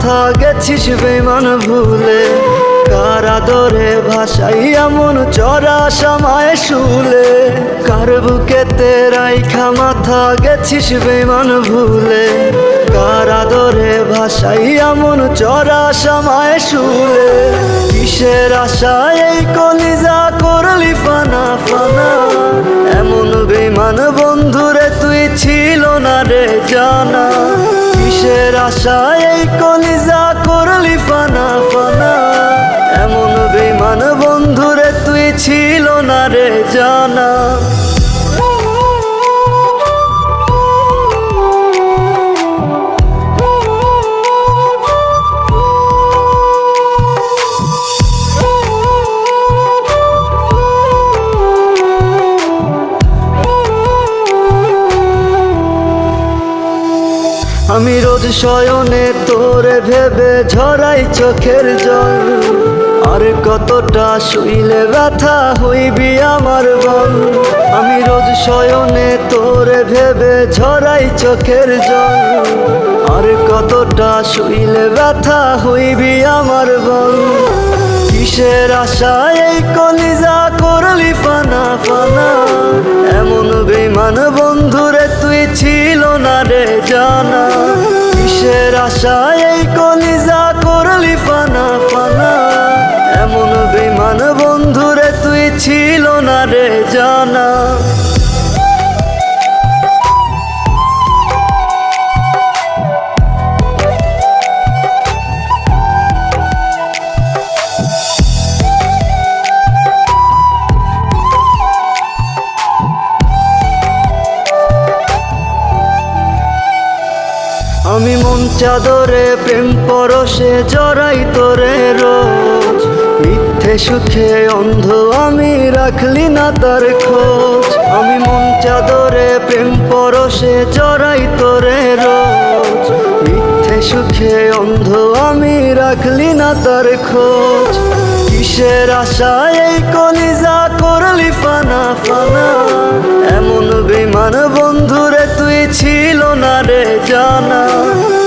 মাথা গেছিস বেমান ভুলে, কার আদরে ভাসাইয়া মন চরা সময় শুলে। কার বুকেতে রাইখা মাথা গেছিস বেমান ভুলে, কার আদরে ভাসাইয়া মন চরা সময় শুলে। কিসের আশায় এই কলিজা করলি ফানা ফানা, এমন বেমান বন্ধুরে তুই ছিল না রে জানা। কিসের আশায় এই কলিজা করলি ফানা ফানা, এমন বেমান বন্ধুরে তুই ছিল না রে জানা। আমি রোজ শয়নে তোরে ভেবে ঝরাই চোখের জল, আর কতটা শুইলে ব্যথা হইবি আমার বল। আমি রোজ শয়নে তোরে ভেবে ঝরাই চোখের জল, আর কতটা শুইলে ব্যথা হইবি আমার বল। কিসের আশায় এই কলিজা করলি ফানা ফানা, এমন বেমান বন্ধুরে তুই ছিল না রে জানা। কিসের আশায় এই কলিজা করলি ফানা ফানা, এমন বেমান বন্ধুরে তুই ছিল না রে জানা। আমি মন চাদরে প্রেম পরশে জড়াই তোরে রোজ, মিথ্যে সুখে অন্ধ আমি রাখলি না তার খোঁজ। আমি মন চাদরে প্রেম পরশে জড়াই তোরে রোজ, মিথ্যে সুখে অন্ধ আমি রাখলি না তার খোঁজ। কিসের আশায় এই কলিজা করলি ফানা ফানা, এমন বেমান বন্ধুরে তুই ছিল না রে জানা।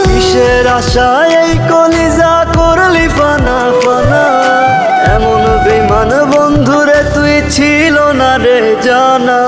কিসের আশায় এই কলিজা করলি ফানা ফানা, এমন বেমান বন্ধুরে তুই ছিল না রে জানা।